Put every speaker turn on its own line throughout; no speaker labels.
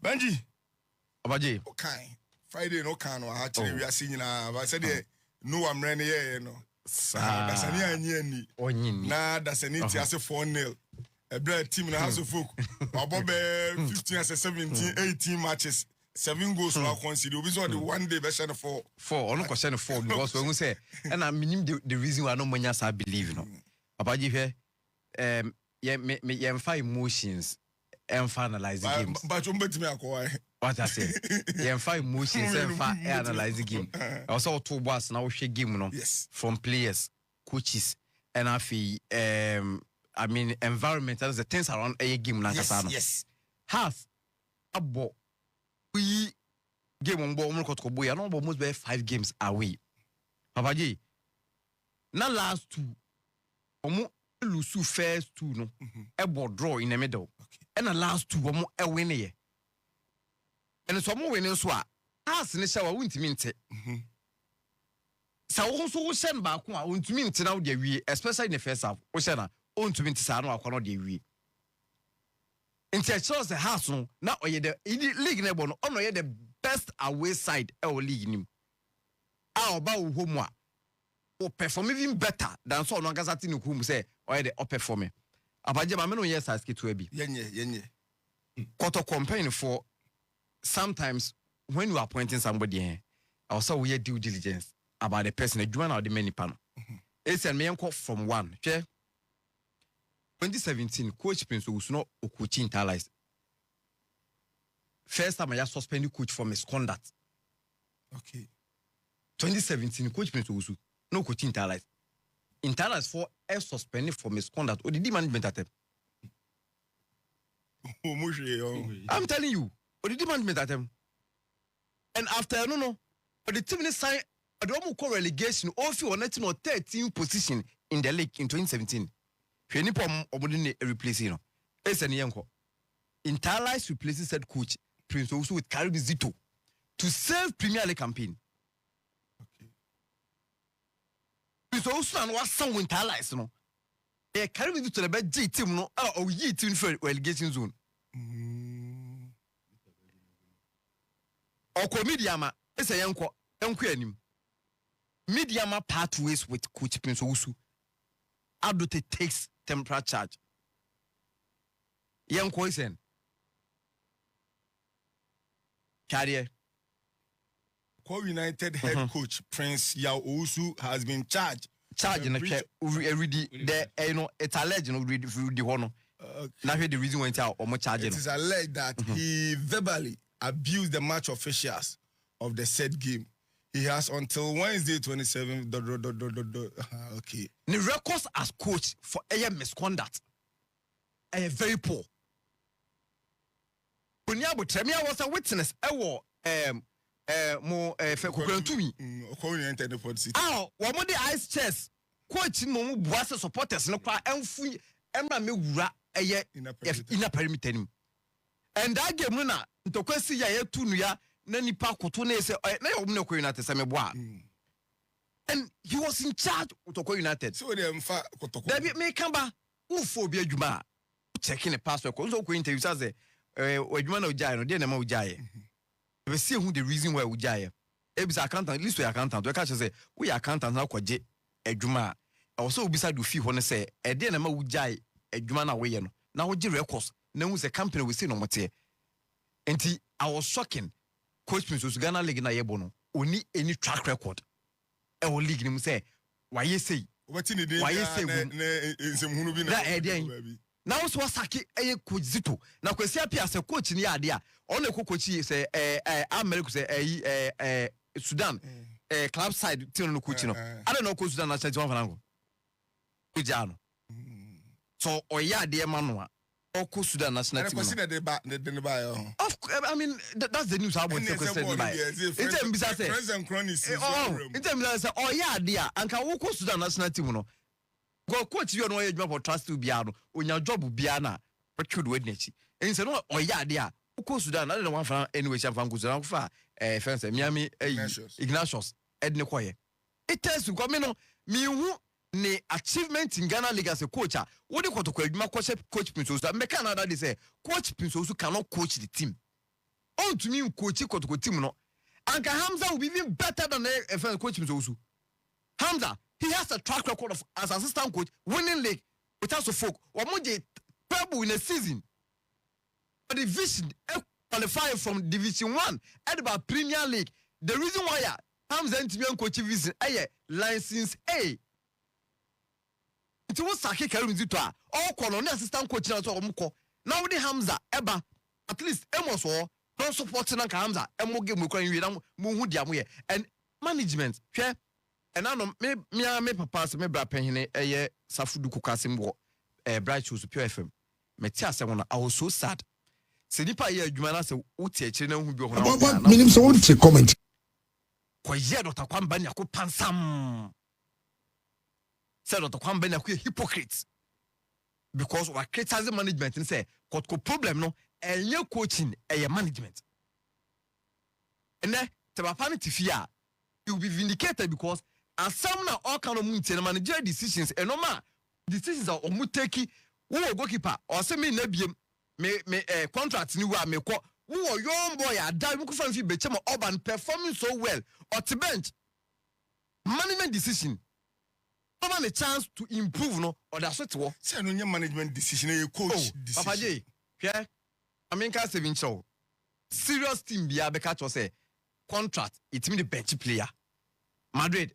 Benji.
Abaji.
Okay. Friday no can or actually we are seeing now. I said no I'm running here, no. That's any nah, that's an 4-0. A bread team in the house of folk. About 15 as 17, 18 matches. 7 goals for consider. We saw the 1 day version for
4 or no question 4 because when we say and I mean the reason why no money I believe you know. Abaji here yeah 5 emotions and finalize the games.
But you bet me
what I say. Yeah 5 emotions and analyze the game. Also 2 bars now we game no.
Yes.
From players, coaches and I feel I mean environment that is the things around a game like
yes.
Half abo we game on Kotoko boy I know almost be 5 games away. Papa G. Na last 2 omo lose first 2 no. Ebo draw in the middle.
Okay.
And the last 2 omo e win here. And so omo win so a as ne sha wa wuntimi nte. Sa wo so wo shen ba ko a wuntimi nte na wo de wie especially in the first half. Wo shen na wuntimi nte sa no akwa no de wie. Inti Charles the house no na oye the league na bo no ono ye the best away side e o league nim. A oba wo home a o perform even better than so no angasa tin ku mu say oye the performing. Abaje ma me no yes ask to abi.
Yenye.
Koto campaign for sometimes when you are appointing somebody also we due diligence about the person adwuma na o de many pano. It's and me enko from 1. 2017 coach Prince Owusu no coaching Interlice. First time I suspended coach for misconduct.
Okay.
2017 coach Prince Owusu no coaching Interlice. Interlice for suspended for misconduct or the management at them. I'm telling you, or the management at them. And after no, but the team sign a double relegation or if you wanted to know 13th position in the league in 2017. Penipom obodine replace you know. Ese ne yenko. Interlice replaces said coach Prince Owusu with Caribbean Zito to save Premier League campaign.
Okay.
Prince Owusu and was some Interlice no. E Caribbean Zito the best G team no or yi team for relegation zone. Oko Mediama ese yenko enko anim. Mediama pathways with coach Prince Owusu. Adote takes temporary charge. Young Koisen. Carrier.
Co-United head coach Prince Owusu has been charged.
Charging it's alleged the honor. Now the reason why it's charging.
It is alleged that he verbally abused the match officials of the said game. He has until Wednesday 27th. Okay.
The records as coach for a misconduct are very poor. Bunyabu Tremia was a witness. More one more the ice chess. Coach no was supporters no kwa enfu emra me wura eye ina perimeter. And that game no na ntokwesi ya yetu ya na nipa koto na ese na yo mne ko United se meboa. And he was in charge of Kotoko United.
So they mfa Kotoko.
David me kamba ufo bi adwuma checking the password ko so ko interview say adwuma na ujai no dey na ma ujai. We see who the reason why ujai. Ebisa accountant list we accountant we catch say we accountant na kwaje adwuma. Also obisa do fee ho ne say e dey na ma ujai adwuma na we ye no. Na wo gi records na hu say company we see no mote. Enti I was shocking. Coach Prince Owusu Ghana League na yebo no oni any track record. E wo league nim say why you say
wetin dey na nsɛmhunu bi
na now so wasaki coach Zito na kwesi apia say coach ni ade a on ekọ coach say America say Sudan club side team no coach no I don't know coach Sudan na say John Fanango ujano so oya ade ma no a Oko Sudan national team. Of I mean that's the news about the question by. Item bisa say.
Present chronics.
Item bisa say yeah dia anka Oko Sudan national team no. Go coach you no adwuma for trust to bia no. Onya job bia na recruit we nachi. En say no yeah dia Oko Sudan na one fan anyway cham fan Sudan fa fence Miami Ignatius edne koye. It tells you come no me hu ne achievement in Ghana League as a coach. What do you want to coach Prince Owusu? Make another they say Coach Prince Owusu cannot coach the team. on to me coach Kotoko team no. Anka Hamza will be even better than a first coach Mzosu. Hamza, he has a track record of as assistant coach winning league without so folk. Or Monday treble in a season. A division qualifying from Division 1 at about Premier League. The reason why Hamza and Tibian coach vision license A. It was Saki Karimzita, all colonel assistant coach now the Hamza Eba at least Emos or don't support Nanka Hamza and more game we and management. And I know me papa me bra penhine eye safudu kukasim wo bright shows pure FM. Metia se wona I was so sad. Se nipa ye adwuma na se wote akire na hu bi ho na.
Minim se won te comment.
Kwa ye Dr. Kwamba ni akọ pansam. Say Dr. Kwamba ni akọ hypocrite. Because we criticize management and say Kotoko problem no enye coaching eye management. And then te papa ni tifia you will be vindicated because as some now all kind of managerial decisions and normal decisions are omuteki wo goalkeeper or say me na biem me contract ni wa me ko wo young boy ada me ko fan fi be chema urban performing so well or to bench management decision over a chance to improve no or that's what wo
say no nya management decision e coach decision
Papa J hwe I mean can saving show serious team bia be catch say contract it mean the bench player Madrid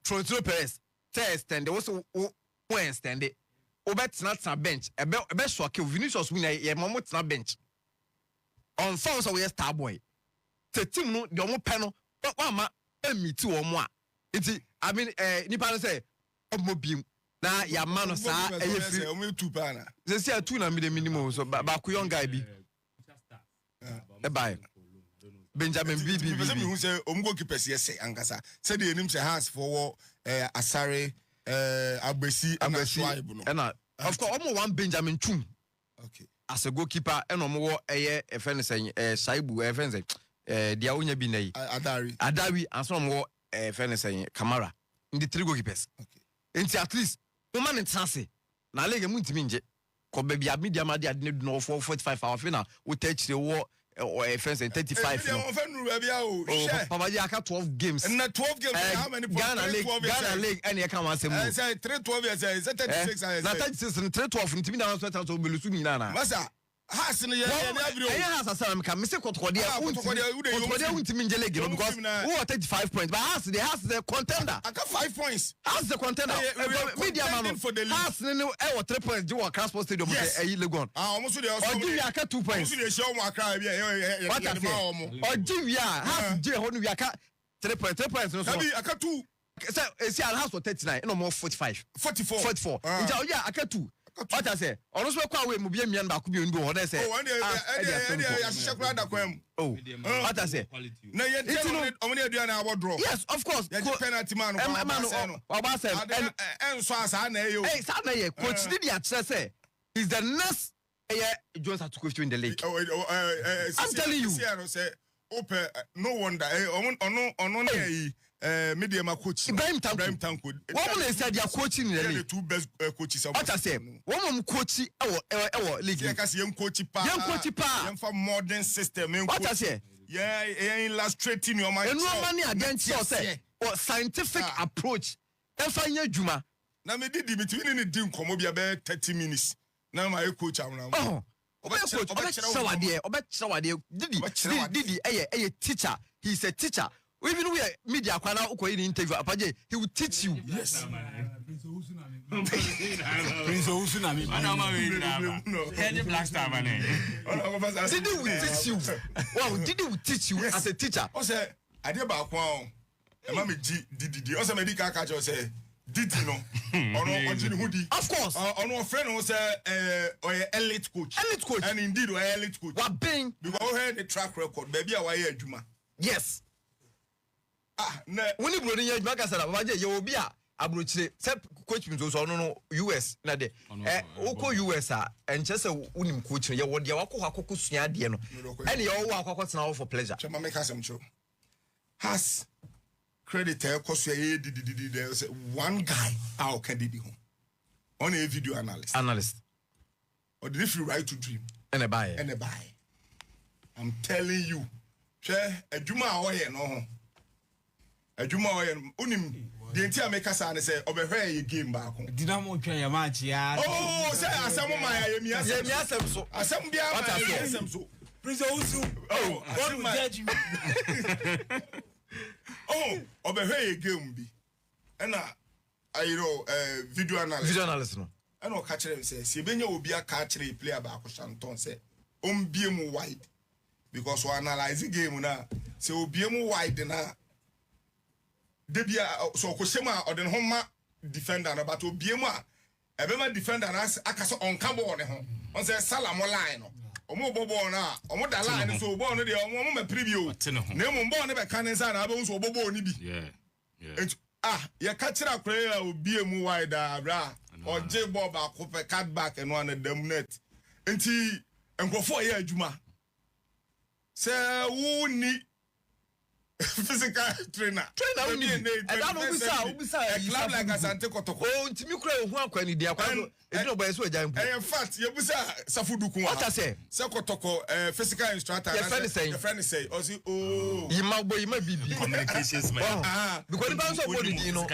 Florentino Perez extend also who extend it obet not bench a be shock Vinicius win a moment na bench on phone so we star boy the team no the omo peno wa ma emi ti omo a enti I mean nipa say omo bim na ya man no sa e free
omo 2 pa na
they say 2 na me the minimum so ba ku young guy bi e bye Benjamin BB.
Because me who say omgo keepers yes say ankasa. Say the name say hands for Asare Abesi and Shuaibu no.
And of course omo one Benjamin Chum.
Okay.
As a goalkeeper and omo a friend saying Shaibu friend say dia onya bi na yi. Adari and some more friend saying Kamara in the 3 goalkeepers.
Okay.
Enti at least woman in chance na lege mu ntimi nje. Ko be bia media ma dia de no 45 hours na wo touch the war or a friends and 35 Papa J aka 12 games
and 12 games how many points
Ghana League and you can say
I say 312 years is 36 I say
36 and 312 ntimi na so to belusu ni na
masa has in every
has asam ka me say Kotoko dia ntimi nje league because who 35 points but has the contender
I got 5 points
has the contender media man
for the league
has no 3 points do Accra Stadium e legon
almost the
Oji aka 2 points
almost the show mo Accra bia
Oji we has je ho no we aka 3 points no so
aka 2
say Al has for 39 no more 44 nja oya aka 2 what I say ono so kwa we mu bia mian ba ku bi ondu ho na say
ya shekura da kwam
what I say
na ye omni aduana abodro
yes of course
ya penalty man
wa say
en so asa na eyo
sa na ye coach did ya say is the next Jones had to go in the league I'm telling you
say open no wonder ono na media ma coach
Ibrahim Tanko one man said they are coaching in the league
the 2 best coaches
what I say one man coach ewo league
you can see young coach pa young for modern system
what I say
illustrating your mind
and no money against you say or scientific approach and find juma
na me did between any dim komo bia be 30 minutes na my coach am na coach Didi teacher he's a teacher even we media kwana uko in interview apaje he will teach you yes
Prince Osunami Any black star man
Didi will teach you wow Didi will teach you as a teacher
o say ade ba kwa e ma me Didi o say me di ka catch o say Didi no ono ojini hudi
of course
ono friend o say elite coach and indeed elite coach
what being
because we had the track record baby a why adwuma
yes
na
woni bro ni adwuma ka sala baba je ye obi a abrochire se coach mi so no US na de oko US a enche se unim coach ye wo de wakọ sua de no ene ye wo akọ tena for pleasure
chama make us show has credit cause ye did one guy how can did home on a video analyst
or did if you right to dream
and a buy I'm telling you. Share a Juma oye no. A Juma oye unim. The entire make us say over you game back.
Dinamo train your match, yeah.
Oh, say asem my me asem so. Asem bia my asem so.
Prince Osu.
Oh,
God will judge you.
Oh, over you game be. And video analyst no. And no catch them say si benya obi a catch player back Shanton say bie mu wide because we analyze the game na say obi mu wide na debia so ko shema o den homa defender na but obi mu a ebema defender na aka so on ka ball ne ho on say salam line no omo bobo na omo da line so ball no de omo ma preview na mo ball ne be kan inside na be so bobo ni bi ya catch ra player obi mu wide bra or J Bob a coupe cut back and one of them net. Enti enkofo ye adwuma. Se wo ni physical trainer.
Trainer we need. And that obisa
a club like Asante Kotoko.
Oh, ntimi kura hu akwani dia kwa so. Edino boy so agyan pu.
In fact, you busa Safuduku.
What I say?
Se Kotoko physical instructor.
Your friend say.
Osi oh.
Yima bibi.
Communications man.
Because the bounce of body you know.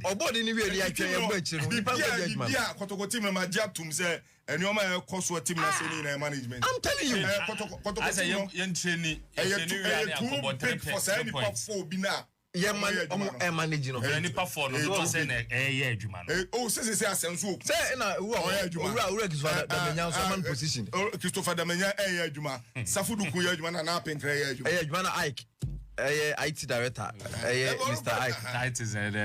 Oh, body ni we dey atwa ye bo achiru. Nipa go judgment.
Yeah, Kotoko team ma jab tum say enioma e koso team na say ni management.
I'm telling you.
Kotoko
I say yen training.
Big for say any pop 4 bi na.
Yeah man, manage no.
Any pop 4 no so say na yeah adwuma no.
Oh, say asenso.
Say na ura Christopher Damenya so man position.
Oh, Christopher Damenya adwuma. Safuduku ya adwuma na penkra ya adwuma.
Adwuma na Ike. IT director. Mr. Ike.
That is there.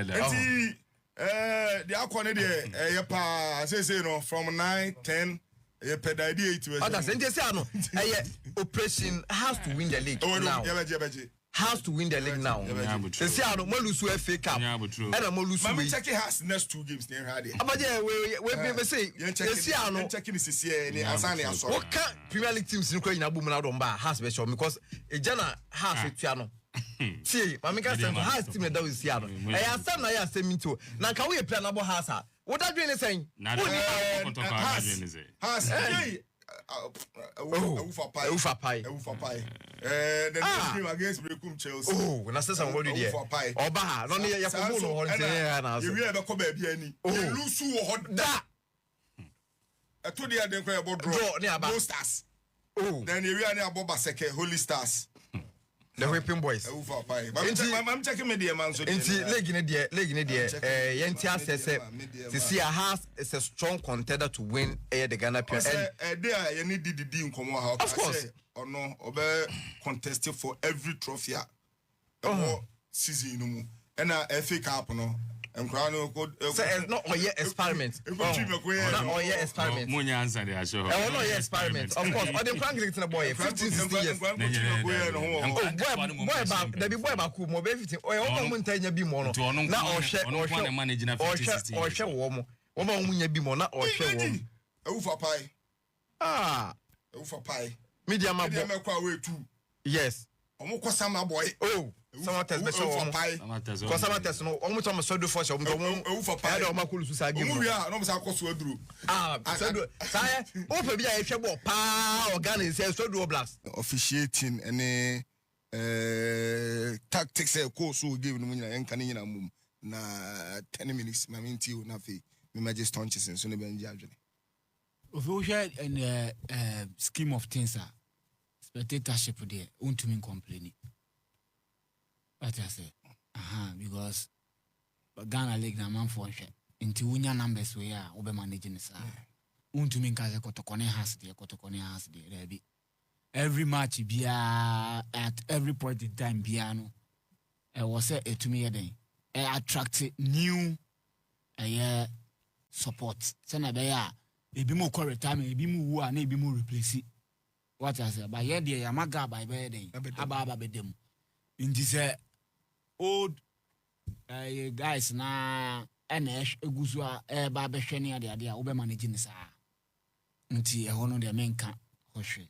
The akone de pa say no from 9 10 pedai 8.
Others say no. Operation has to win the league now. Has to win the league now. They say no mo lose FA Cup. And mo lose we.
Check has next 2 games near hard.
Abaje we say say no
checking this year ni Asante aso.
What can Premier League teams ni kwa ina boom na don ba has be sure because ejana has etua no. See, Mamika said has team that was Siano. I asked them I asked him to. Now can we play another house? What are you saying?
Has
Ufa pie.
The next game against Brekum Chelsea.
Oh, na say somebody there. Oba, no near Yakubu no hon say na.
You hear about baby ani. You lose who hot da. I told you they cry about draw near about stars. Oh, then you hear about Baseke Holy Stars.
The whipping boys.
I'm checking media man so.
Inti leg in there. Yenti say see a house is a strong contender to win the Ghana Premier.
There you need the in come out.
Of course.
Or no, or contested for every trophy. Season no more. And FA Cup no. And crown
say it's not all year experiment. Not all year experiment.
Munya answer there show.
No year experiment. Of course. Or the prank is in a boy 15 16 years. Boy ba ku mo be 15. O mo ntanya bi mo no. Na o hwe wo mo. Wo ma munya bi mo na o hwe wo mo.
Ewufa pai. Ewufa pai.
Media ma
bo. Kwa we tu.
Yes.
Omo kwasama boy.
Oh. Some test be show one. Cause some test no omo to so do for show omo for pay. Omo makulu su sa game.
Omo wi a no mo sa koso aduru.
So do say o pe bia e hwe bo pa organ say so do blast.
Officiating any tactics e ko so give no nyina enka ne nyina mum na 10 minutes ma minti o na fe me magic touches so ne benji adwene.
If we share in scheme of things spectatorship there won't mean complaining. What I say, because Ghana League na man for share. Into winya numbers we are over managing this. Unto mean kaze Kotoko has there. Every match be at every point in time piano. I was say to me then. I attract new support. Sena be ya e bi mo correct time e bi mo wu a na e bi mo replace. What I say, but here there yamaga by be then. Aba be dem. In this old guys na NH eguzu a ba be hwe ne ade a wo be manage ni saa nti ho no de menka ho hwe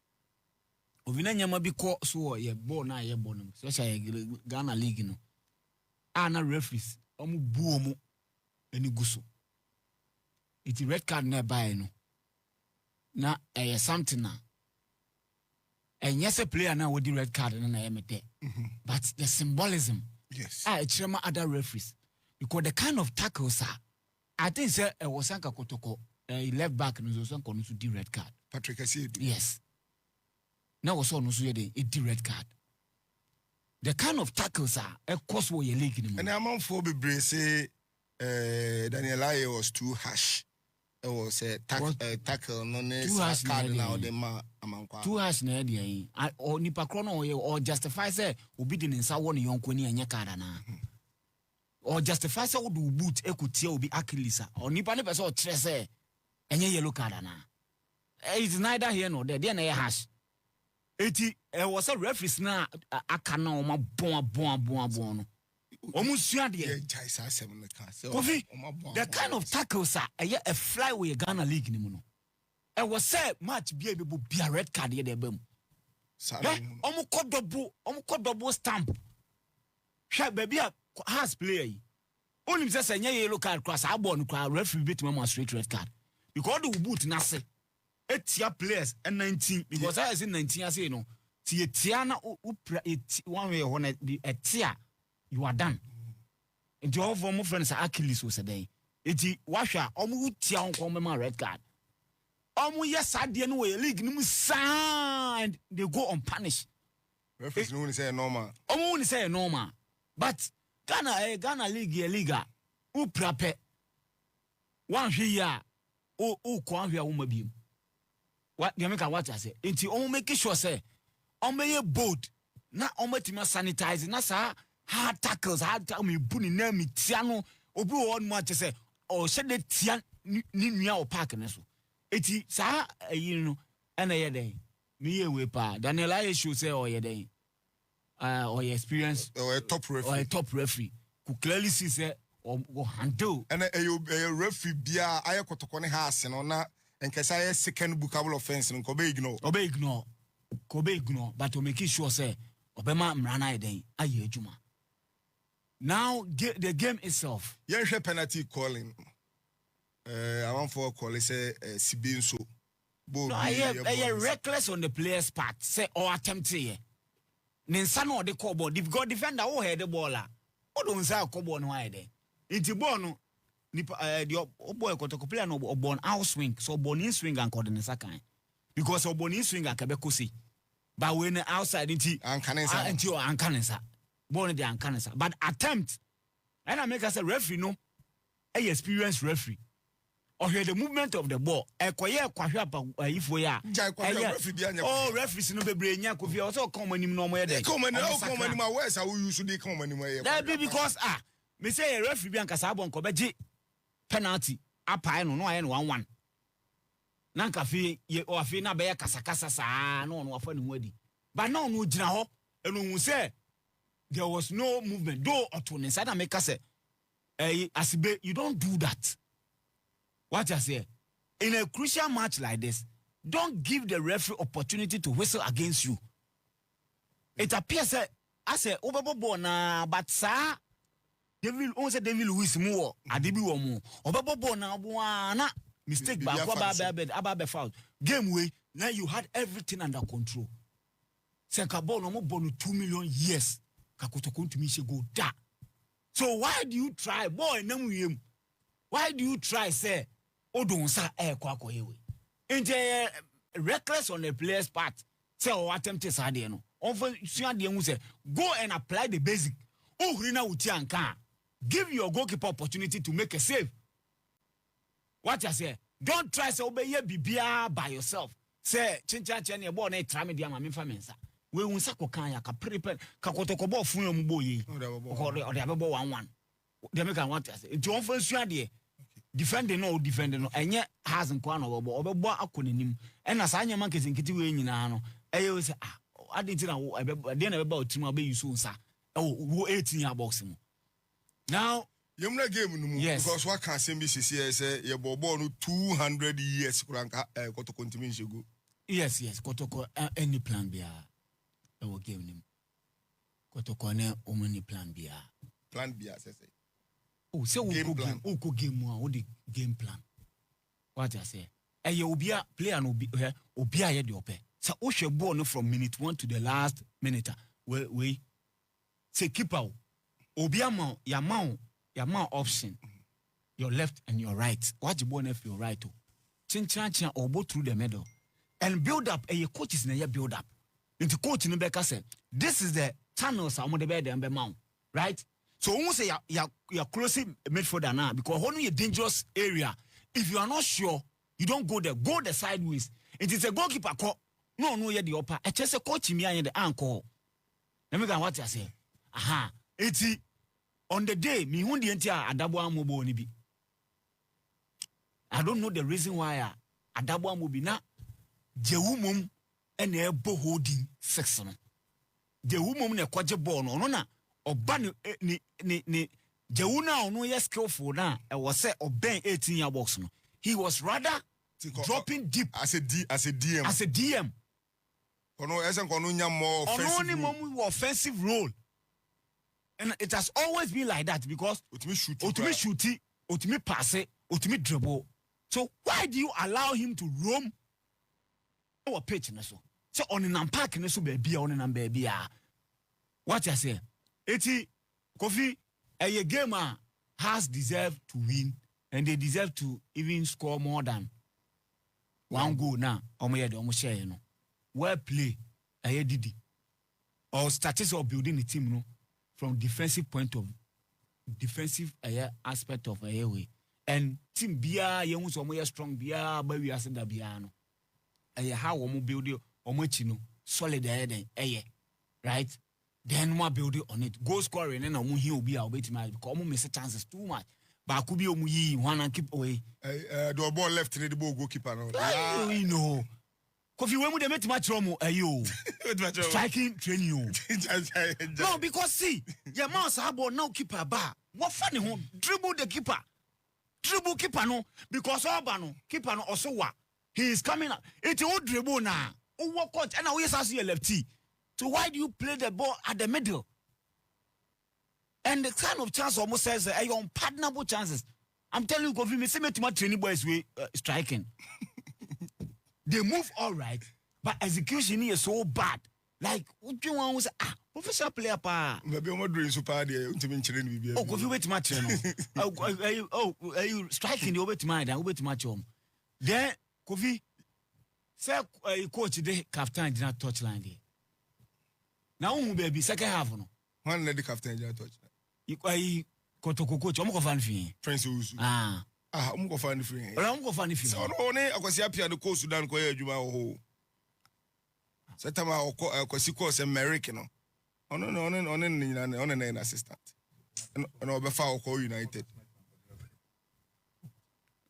ovina nyama bi ko so ye ball na ye ball no so sha Ghana League no ana referees omu bu omu eni guso iti red card na buy no na something na and yes a player now with the red card and I but the symbolism
yes
it's other referees because the kind of tackles are I think sir was Sanka Kotoko left back and was on to the red card.
Patrick I see
Yes. Now was on the red card. The kind of tackles are a course where you league in
and I'm on for be say Daniel Aye was too harsh. It was a tackle no card now the amankwa.
Too harsh na dey or nipa krono or justify say obi di nsa wo ne yonko ni anya card na. Or justify say wo do boot ekutie obi Achilles or nipa ne person o kire say enye yellow card na. It's neither here nor there. There na harsh. Eti was a referee na aka na o ma bon no. Omusua de Kofi, the kind of tackles are a flyway Ghana League ni mu no. E was say match be a red card here dey bam. Omu ko double stamp. Hwa baby has player yi. Only say say yellow card cross abon no cry referee bit me straight red card. Because the boot na say etia players and 19 because I say 19 I say no. Tia na one way on etia you are done. And your former friends are Achilles was a day. It's Washa, tia on red card. Yes, I didn't know a league, and they go unpunished.
Referees only say normal.
Only say normal. But Ghana League, a liga, who prepare 1 year, come here, beam. What you make a watch I say? It's only make sure say, may a boat, not only sanitize, not sir. Hard tackles, hard tackle me put in me tiano obi on much say or said the tian ni or park and so. Eti sa you know and a day. Me we pa Daniel I should say or day. Or your experience
or a top
referee could clearly see say or handle
and a referee bia I Kotoko ne house and on that and Kasaya second bookable offense and Kobe ignore but to make it sure say Obama Mrana day aye juma. Now the game itself. Yes, penalty calling. I want for call say Sibinso.
No, I reckless on the player's part. Say or attempt here. Ninsano the call ball. If God defender who had the baller. Who don't say call ball no ide. It's born the boy Kotoko player no born out swing. So born in swing and call the second. Because of born in swing and Quebecusi. But when outside into Ankanesa. Born the Ankanesa. But attempt. And I make us a referee, no. A experienced referee. Or hear the movement of the ball. If we are. Oh, referees no be brain. Could be also common in no more.
Come on, my words. I will usually come anyway.
That be because me say a referee be Ankasabon Kobeji penalty. Apa no 1-1. Nanka fi or fi na be kasakasa sa no afa ni wadi. But now no gyina ho enu say there was no movement. Though Otto inside and make us say Asibe, you don't do that. What I say? In a crucial match like this, don't give the referee opportunity to whistle against you. It appears I say overboard na but sir David Lewis more Adibi womu overboard na mistake back about foul. Game way now you had everything under control. Senkabo no more 2 million years. Kotoko to me go da. So why do you try boy namu? Why do you try say odonsa kwako yewe? Inje reckless on the player's part. Say o attempt say ade no. Often suade hu say go and apply the basic. Ohrina uti anka. Give your goalkeeper opportunity to make a save. What I say? Don't try say obey bibia by yourself. Say chincha chen e ball na try me dia ma me fa mensa. We won sako kan ya ka prepare ka Kotoko ball fun am bo yi o de abebo 1-1 de make want say nti on fa sua de defending no enye has nko na obebo akonanim e na sa anya man kezinkiti we nyina no eye we say adenti na de na beba otimu abe use unsa wo 18 box mu now
yemna game no mu because what can say BCC say ye ball no 200 years kuranka Kotoko ntimi nshego
yes Kotoko any plan bia our game name. Kotoko ne omani plan bia.
Plan bia say.
Oh, say we go game one. The game plan. What I say? Ye obia player no obia ye de ope. So Oshe born from minute 1 to the last minute. We say keeper. Obiama yama option. Your left and your right. What you born if your right to? Chin or go through the middle. And build up a coach is na build up. Into coach in the back said, this is the channels I'm on the bed and be mount. Right? So almost say you're closing midfielder now because when you're dangerous area, if you are not sure, you don't go there. Go the sideways. It is a goalkeeper call. No, you're the upper. I just a coach me and the ankle. Let me go what I say. Aha. It's on the day me hundi entia adabo amobo ni bi. I don't know the reason why adabo amobi na jewumum ene ebo holding section. Jewumum ne kwaje ball no na oba ni jewuna ono ye skillful na e was say oben 18-year box no. He was rather dropping deep
as a DM.
As a DM.
Ono esen kono nya more
offensive role. And it has always been like that because
Utimi
shooty, ultimate pass, ultimate dribble. So why do you allow him to roam our pitch? So on an unpack neso baby on an baby. What I say? Eti Kofi, a gamer has deserved to win and they deserve to even score more than one goal now. Almost share, you know. Well play, a didi. Or statistics of building the team, no. From defensive aspect of a way. And team bia ye so mo strong bia ba wi ase da bia no. How we build it chino solid right? Then we build it on it. Goal scoring and omo hi obi a obetima because omo miss chances too much. Ba ku bi omo yi one and keep away.
The ball left in the ball goalkeeper no.
You know. Kofi we mu de metima chromo ayo. Striking training you. No, because see, your mouse abo now keeper ba. What funny ho dribble the keeper. Dribble keeper no because oba no keeper no also wa. He is coming up. It's all dribble now. Oh, what coach and now yes I see a lefty. So why do you play the ball at the middle? And the kind of chance almost says unpardonable chances. I'm telling you, Kofi, me see me too much training boys we striking. They move all right, but execution is so bad. Like, what you want to say? Professional player, pa.
Maybe I'm not doing super there.
Oh, Kofi, wait much. You striking the over to mind and over to match home. Then, Kofi, say, coach, the captain did not touch line there. Now, baby, second half, no.
One lady captain did not touch.
You Kotoko coach, I'm going to find free.
Friends who's. I'm going to find free.
I'm going to find free.
So, no, I was happy at the coast Sudan, Koya, ho. Setama okosiko se American no. On an assistant. And obefa oko United.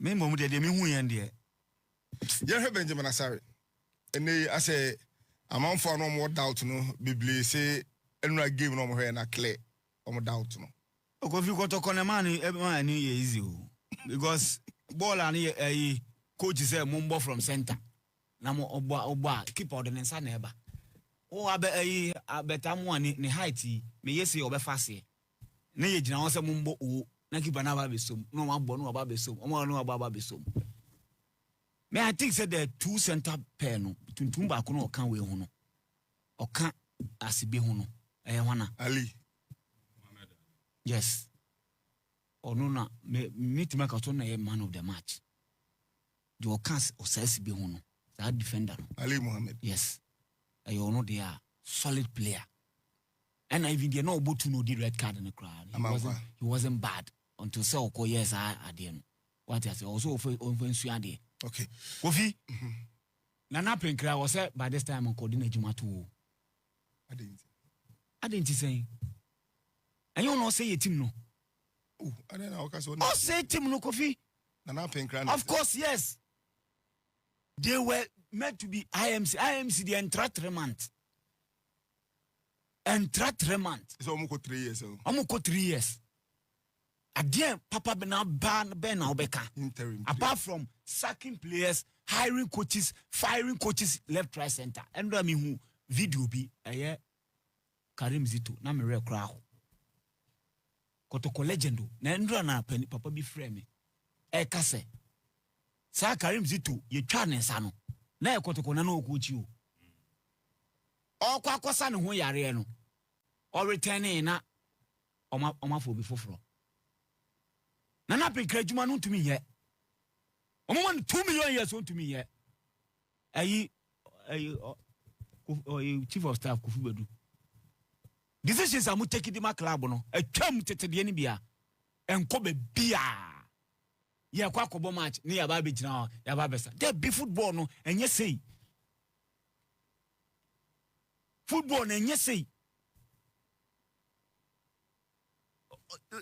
Me mo de me hu yan de.
You Benjamin Asare. And I say amount for no more doubt no Bible say enra game no more na clear. No doubt no.
Kofi Kotoko na man everyone ni easy o. Because ball and coach say mumbo from center. Na mo oba keep out the nsa na eba o abeta mo ni height me yesi obefa se na ye gina won se mumbo o na keep na ba besom no wan bo no ba besom o mo no ba besom me I think say the two center pair no tuntum ba ko no kan we hu no oka asibe hu no wana
Ali
yes no na me to make out na man of the match the oka o say asibe hu no that defender
Ali Mohammed.
Yes. You know they are solid player. And even they know about to know the red card in the crowd. He wasn't bad until so yes I didn't. What I say also offense you
okay.
Kofi. Nana Penkra was said by this time on coordinate Jumatu. I didn't say. And you know say a team no.
Oh, I don't know.
Oh, say team no Kofi.
Nana Penkra.
Of course, yes. They were meant to be IMC, the entratement. Entratement.
It's almost 3 years.
Almost 3 years. Again, Papa Ben Obeka.
Interim.
Apart from sacking players, hiring coaches, firing coaches left, right, center. And I mean, who video be a Karim Zito, na me crowd. Kotoko legendo. Na ndra na penny Papa be frame. Kase. Sa Karim Zito, ye twa ne nsa no. Na Kotoko na no okuchi o. All kwakosa no ho yare no. Or returning na oma for before fro. Nana pe krajuma no to me yet. Omo 2 million years on to me yet. Ayi chief of staff Kofi Bedu. Decisions are taking the club no. A term tete de ni bia. Enko be bia. Ye kwa kobo match ni ya ba be gina ya ba besa. There be football no enye sei. Football na enye sei.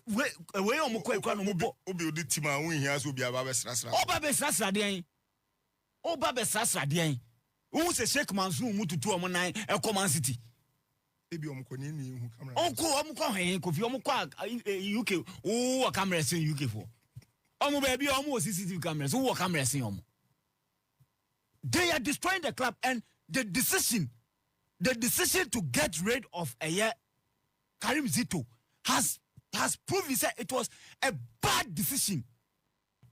We omukwa no mubo
obi odi team a won hia so obi aba be srasra.
Oba be srasra den. Oba be srasra den. Who say Sheikh Mansour mututu omo nan e Man City.
Ebi omukwa ni hu camera.
Omukwa hen Kofi omukwa UK. Oh camera sin UK for. Omo baby omo CCTV cameras. Who camera sin omo. They are destroying the club, and the decision to get rid of Karim Zito has proven that it was a bad decision,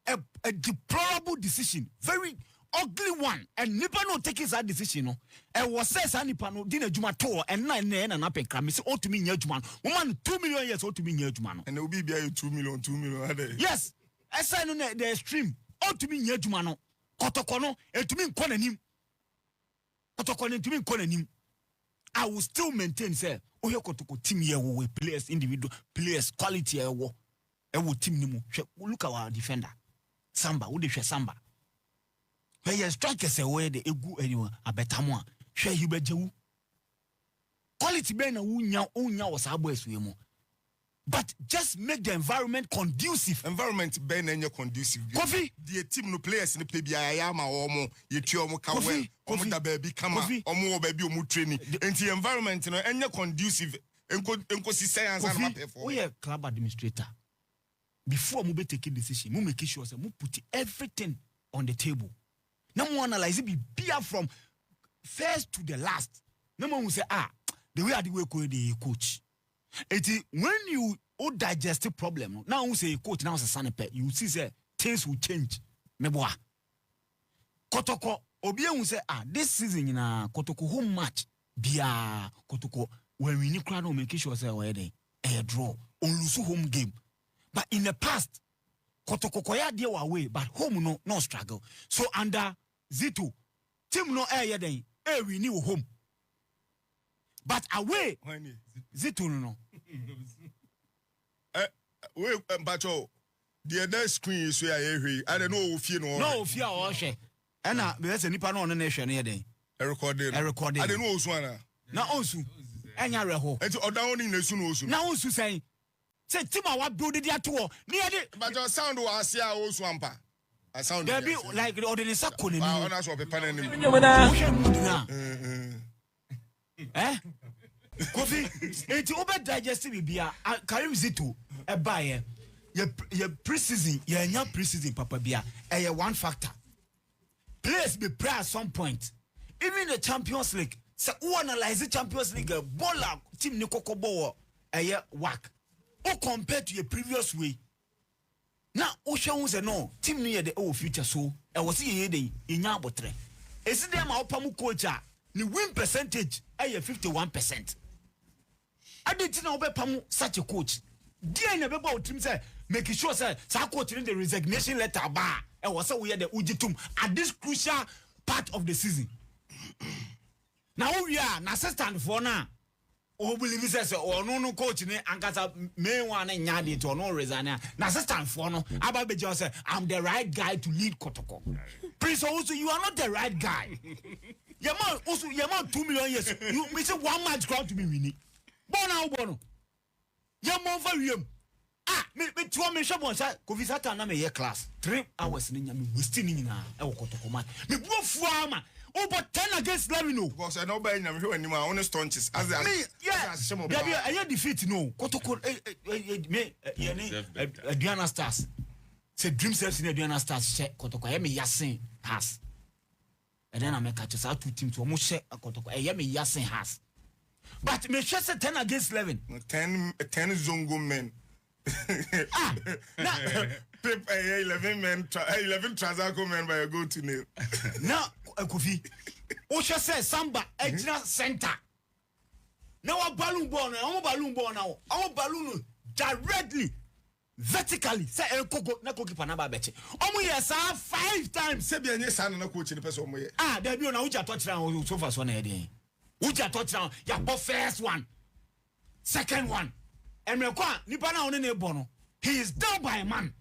a deplorable decision, very ugly one, and nipa no take that decision no. And was says nipa no dina juma to and na pay crime say ought to me juma. Woman 2 million years ought to me juma no.
And there will be 2 million.
Yes, I say no the extreme ought to me juma no. Kotoko no to me nkɔ n'anim. Kotoko no to me nkɔ n'anim. I will still maintain say oye Kotoko team here we players, individual players, quality here wo team ni mu. Look at our defender Samba, who dey Samba. Where you strikers away the egu anyone abetamo. Share you bejewu. Quality be na unya was aboys we mo. But just make the environment conducive.
Environment be na conducive.
Kofi,
the team no players ni play bia ya ma omo yetu omo ka well. Omo da baby kama omo baby omo training. Enti environment no enye conducive. Enko si science and map for.
We are club administrator. Before we take a decision, we make sure we put everything on the table. No more analyze it be from first to the last. No more will say the way the way the coach. When you digestive problem, now we say coach now say sanipe, you see say things will change. Meboa. Kotoko Obia will say this season in a Kotoko home match bia Kotoko when we need crowd make sure say a draw on lose home game. But in the past Kotoko koya dey away but home no struggle. So under Zito team no den we need home. But away Zito no.
We bacho the other screen is where I don't know if you know.
No fear or she. And because nipa no hwe na den.
A recording.
I don't
know Oswana.
Na onsu. Enya reho.
Enti oda oni na su no osu.
Na onsu say team a wa build the ato.
But your sound was here Osu ampa. I sound
there be like the ordinance ko ni.
Ah, ona so pepa na nim.
Kofi, enti obe digestive bia Karim Zito e bae ye preseason ye nya preseason papa bia one factor. Players be play at some point. Even the Champions League, say who analyze the Champions League baller team ni kokobo work. O compared to your previous way. Now o show say no team ni the future so e was ye dey nya abotre. Esi dem a opamu coach a ni win percentage 51%. I didn't know about such a coach. Dear never bought him say, making sure say, coach in the resignation letter bar. And was so we had the Ujitum at this crucial part of the season. Now we are an assistant for now. Oh, believe it says, or no coach in and got a main one and yadi to no resign. An assistant for no. About just say, I'm the right guy to lead Kotoko. Prince also, you are not the right guy. Your man also, your man 2 million years. You miss 1 match ground to be winning. Bono. Your man for you. Me 2 me shop on side. Kofi Sata na me year class. 3 hours ni nyame wasting ni na e wo Kotoko man. Me bu fuama. Over 10 against 11 no.
Because I know by nyame hwe ni ma honest staunches as
yeah, I defeat no. Kotoko me Aduana Stars. Say Dream Cells in Aduana Stars check Kotoko me yasin has. And then I make catches out 2 teams to almost share a Kotoko. Me yasin has. But me share 10 against 11.
10 Zongo men. 11 men, 11 Transaco men by a go to nil.
Now, Kofi, Osha says Samba, Ejina Center. balloon ball now. Our balloon directly, vertically. Say Koko na goalkeeper na ba beche. Omo yes 5 times.
Say be any san na coach ni person omo ye.
There be na uja touchdown so far so na heading. Uja touchdown, ya ball first one. Second one. And Mekwa nipa na one na ebo no. He is down by a man.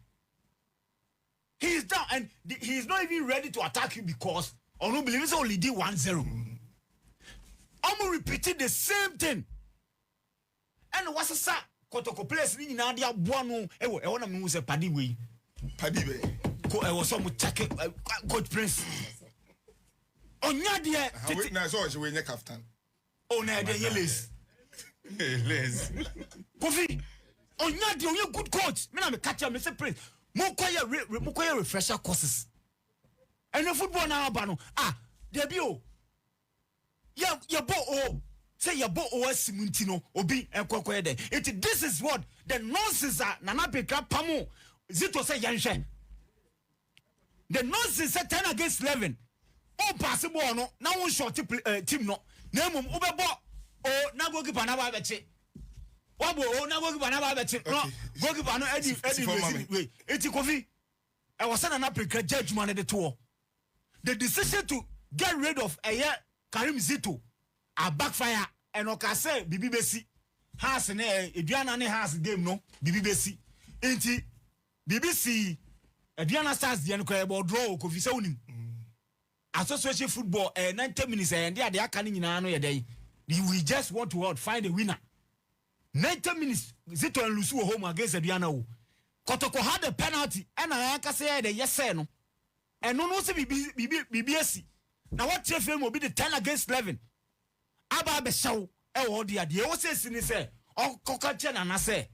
He is down and he is not even ready to attack you because I don't believe it's only did 1-0. I'm repeating the same thing. And what's a sa Kotoko place ni na dia boano e wona me say padi we.
Padi we.
Ko e was some check God prince. Onya dia
na so we nya captain.
Oh na dia yeles.
Les.
Kofi Onya dia onye good coach. Me na me catch am me say prince. Mukoya refresher courses. And the football now bano. Debut. Ya bo o. Say ya bo o simuntino obi enkokoye de. This is what the nonsense are nana beka pamo. Zito say yanshe. The nonsense say 10 against 11. O possible no. Na one short team no. Name ubebo o na goalkeeper na ba beche. Wabo o na goalkeeper na ba beche. No goalkeeper no Eddie way. Eti Kofi. I was saying na prepare judgment the tour. The decision to get rid of Karim Zito a backfire and okase Bibi Besi has na Eduana ne has game no Bibi Besi. Enti BBC Eduana Stars the enko draw Kofi se unim. Association football 90 minutes and they aka ni nyina no ye dey. We just want to find a winner. 90 minutes Zito and Lusu home against Eduana. Kotoko had a penalty and I can say the yes no. And no say BBS. Now what TFM will be the 10 against 11. Aba be show e wo dia de wo say sini say o kokache na na say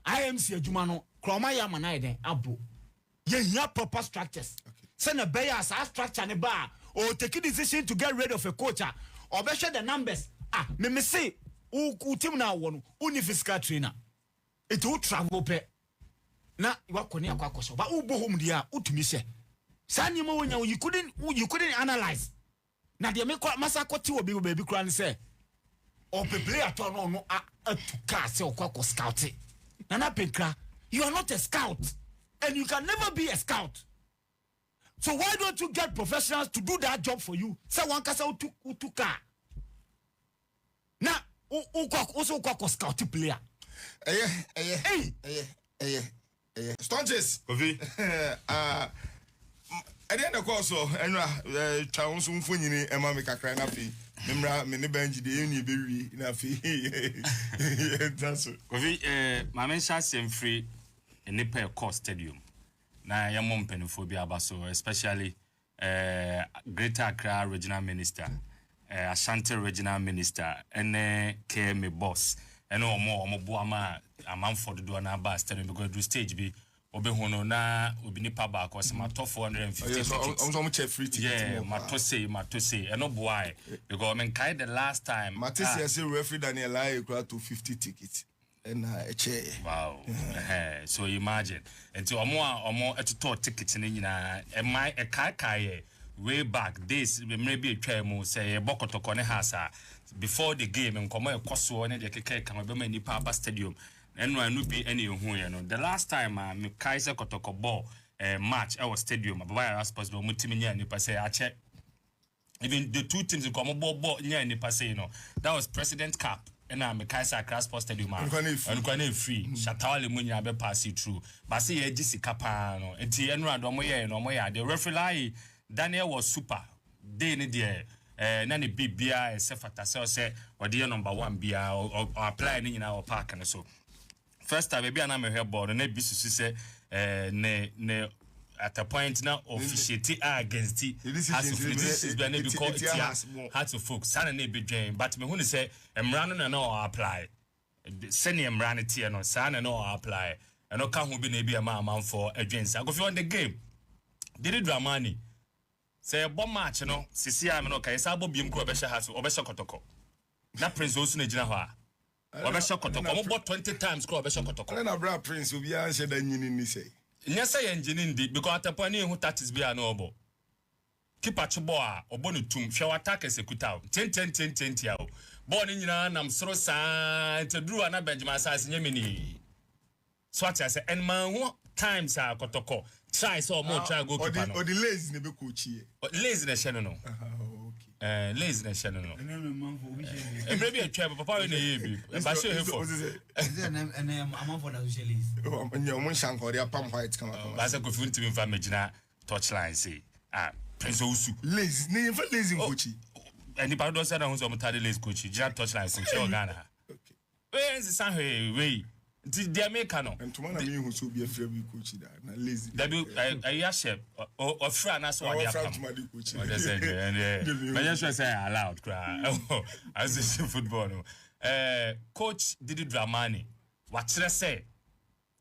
IMC adwuma no kroma ya manai den abo. Ye hia proper structures. Say na be ya sa structure ne ba o take decision to get rid of a coach or be share the numbers. Me say u team na wo no uni physical trainer. It will travel pe. Na iwakoni akwakoso ba u bo home dia utumi se. Sani mo wonya you couldn't analyze. Na de me masa kwoti wo baby kura ni say o play at no to car say o kwako scout. Nana Penkra, you are not a scout and you can never be a scout. So why don't you get professionals to do that job for you? Say one kasa to car. Na o kwako scout player.
Stonches.
Kofi.
At the end of course, and Charles Funny, and Mamma Cacran, Memra, many bench, the Uni Berry, that's it.
Kofi, my men shall seem free in the pair court stadium. Now, your mom penophobia basso, especially Greater Accra Regional Minister, Asante Regional Minister, and KM boss, and no more Mobuama, a month for the Duana Bas, telling because the stage be. Obehono na obinipa ba ko se mato 450
tickets. Free ticket.
Yeah, matose. No boy. Because men kai the last time.
Matisse say referee Daniel I go to 50 tickets. And a chair.
Wow. So imagine. Until omo eto tickets ni nyina e mai e kai way back days maybe a twa mu say Kotoko ne hasa before the game nkomo e kwaso ne de keke kan be mani pa stadium. And no be any who the last time me Kaiser Kotoko ball match our stadium about sports do mutiminya ni passe ache even the two teams come ball nya ni passe that was President Cup and me Kaiser Accra Sports Stadium and kwane free shatawale munya be pass it through but say e gisika pa no enti enu adomo ye the referee Daniel was super dey ni there na ne bibia e se fatase o se ode number 1 bia or apply ni nyina o park and so first time maybe na me hear board na bi susu say ne at a point now officiating against it this is when they call it hard to focus sana na be dwen but me hu ni say emra no na apply send emra no tie no sana no apply and no can hu bi na bi am for adwens I go fi on the game did it dramani say bomb match no sisi am no kai sa bobiem ko be hye ha so obehye Kotoko na prince osu na gina ho a obehye Kotoko mo bought 20 times ko obehye Kotoko
na bra prince obi an hye da nyini ni say
nyesa ye engine ndi because atapani hu tactics bia na obo keeper chbo a obo no tum hwe attack execute out 10 tia born in nam soro sa to drew an Benjamin size nyemini. So what I say and man times are Kotoko try so more try go
or the lazy ne be coach here.
Laziness no.
Okay.
Laziness no. And maybe a chair papa in the but show him for.
And I'm on for the socialist.
Oh, your moon shank or their palm white come up.
As I go to infamage touchline say Prince Osu
lazy name for lazy coach.
And the parado said I was on the lazy coach just touchline coach Ghana.
Okay.
Where is the way the American
and tomorrow me who so be a free coach that lazy.
That do I share or friend as what they are from coach. And I just say aloud cry. As this football. Coach Didi Dramani. What should I say?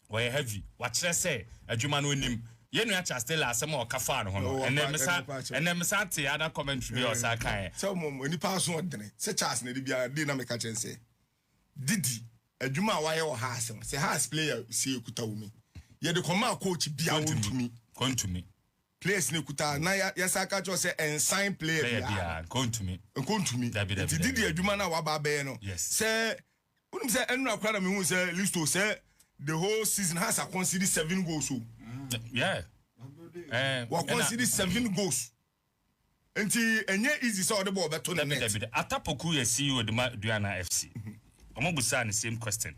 Why heavy? What should I say? A Juman win him. Yen ya still as some more kafan and then Asante other commentary or Sakai.
So when you pass on such as ne be a dynamic and say Didi a Juma why or has him say has player see Kutawumi. Ye the command coach be out to me.
Come to me.
Players ne kuta na yasaka just say and sign player
come to me.
Come to me. Didi a Juma na waba be no.
Yes.
Say when say enu akwara me hu say listo say the whole season has a considered 7 goals.
Yeah.
We consider 7 goals. Until any easy saw the ball better than that.
Atapoku ye CEO the Duana FC. Omobusa the same question.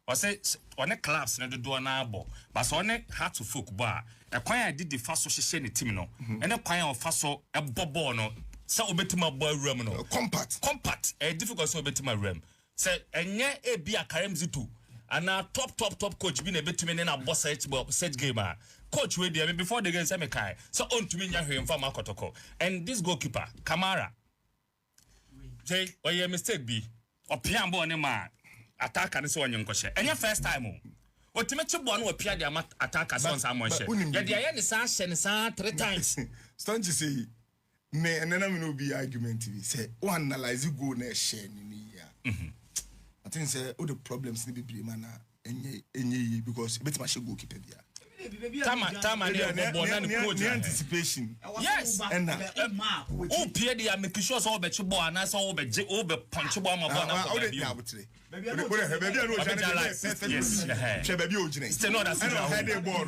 I say on a clubs na do na abo. But on a hard to football. A kwan did the first social team no. And a kwan of faso a bobo no. Sa obetima boy room no. Compact. A difficult so obetima room. Say enye e bi akarem zitu. And now top coach been a bit to me in a boss set gamer. Coach with them before the game say me kai. So on to me nyahwe mfa Kotoko. And this goalkeeper, Kamara. Say, or your mistake be. Or piambo ne ma attack and so on your question. And your first time. What to make you one or pia the attack as on someone share. Yeah, the end is 3 times.
Stand you say me and then I'm no be argument to say one analyze you go na share ni ya. I think say all the problems need be man enye because bet ma she goalkeeper bia.
Tama
anticipation.
Yes.
And
oh Pierre they make sure so be ball and so be punch ball ma ball na
ball. Baby I know
yes.
Baby ojine.
Still not that
head ball.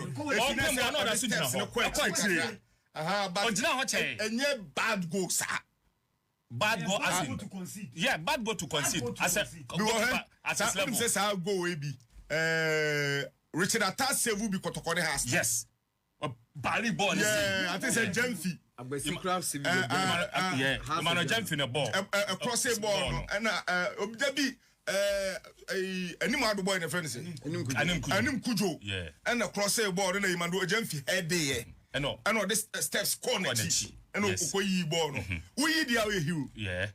But enye bad goal sir.
Bad goal as in yeah, bad goal to concede. As a level.
Says how go we be. Richard Atta save will be Kotoko has.
Yes. Bally ball.
Yeah, I think it's Jemfi.
Yeah, man, Jemfi in a ball.
A cross ball. And Debbie, animal boy in the fence. Anim Kujo.
Yeah.
And a cross ball and a man do a Jemfi head day. I know this steps corner. And Okoyi ball. We the away hill.
Yeah.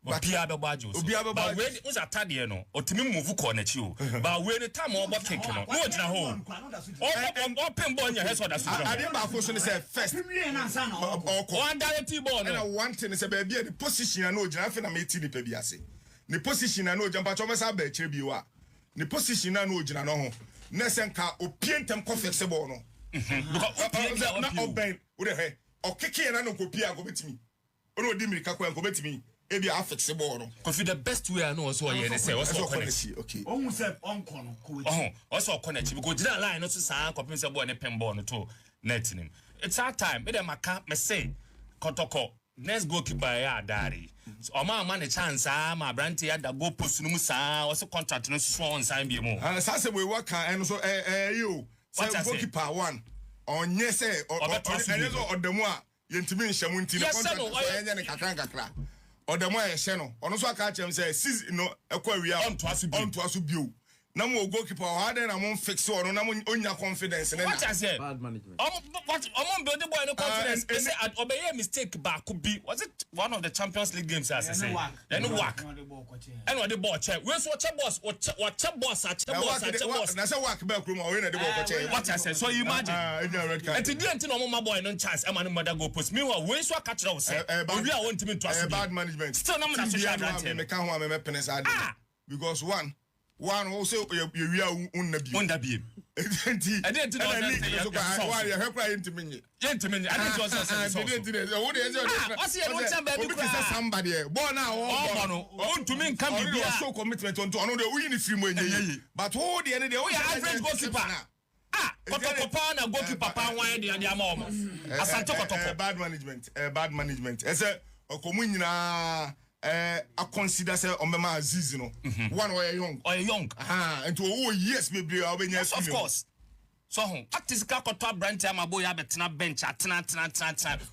But Pia Bajo. But when it was a Tadia, no, or to me move corner you. But when the time over kick, no, what's the home? Open ball in your head, so that's
I didn't say first. One direct ball, and one thing is a baby, the position I know, Jaffa made Tini Pebiase. The position I know, Jampa Thomas Abbey, Chebiwa. The position I know, Janano. Nessenka, or Pientem Confessable, no. Not open with a head, or kicking and no copia go with me. Oh, no, Dimika go with me. Maybe I fix the ball.
Coffee the best way I know also I say also connect.
Okay.
Almost have on
also connect because that line also say copy ball and pen ball to net him. It's our time. But my can't me say Kotoko next goalkeeper ya daddy. So my man a chance my brandy had the go post no sa also contract no so on sign be more.
And say we work and so you say goalkeeper one on yes or the more yentimi nshamunti the contract enya ne kakra. Or the more channel, on also catch him say, no, aquaria on to us bio. No more goalkeeper, harder and I won't fix or no on your confidence.
What I said,
bad management.
What I'm building boy no confidence. They say I'd obey a mistake, but could be was it one of the Champions League games as I say? Then work. And what the ball check. Where's what boss? What boss? That's a work back room or in the ball. What I said. So you imagine. And to didn't know my boy no chance. I'm on mother go post. Meanwhile, where's what catch us? We are wanting to trust
bad management.
Still, I'm not
because one one also you are
unnabi
enti
I didn't know that
why you help right into me
gentlemen I didn't just say
somebody born now
to me can be
so commitment on the win free but who the end of the
average goalkeeper Kotoko pa na goalkeeper papa wan de amom Asante Kotoko
bad management ese okomu nyina I consider say Ombema Aziz no one or young and to yes maybe
yes of course so practice ka kotwa branch am aboy abetena bench atena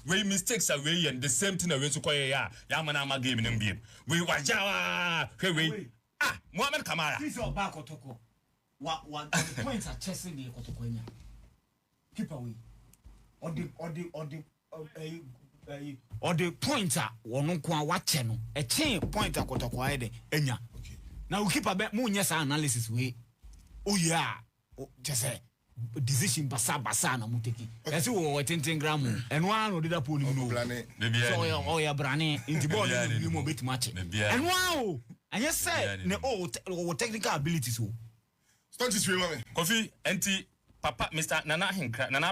we mistakes are we and the same thing we so koye ya mana ama game no biem we waja we Mohamed Kamara
this your back Kotoko what the points are chasing the Kotoko nya keep away or the pointer wonu kwa wache no e chain pointer Kotoko aide enya now we keep a bit more yes analysis we oh yeah just say decision basa na muteki ese wo 10 gram and one no dida poli no so yeah brane in the ball you mo bet match and wow and yes say ne technical abilities o
start this way mama
Kofi enti papa Mr Nana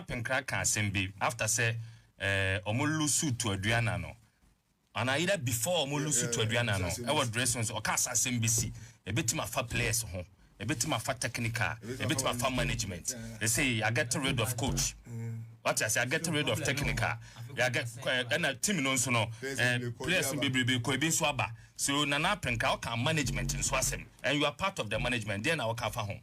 Penkra kan sembe after say omolusu to aduana no and either before omolusu to aduana no e was dressings o ka SMBC e betima fa players ho e betima fa technical e betima fa management they say I get rid of coach what I say I get rid of technical I get and a team no so no players be ko be so aba so Nana Penka o ka management in so asem and you are part of the management then I will ka fa ho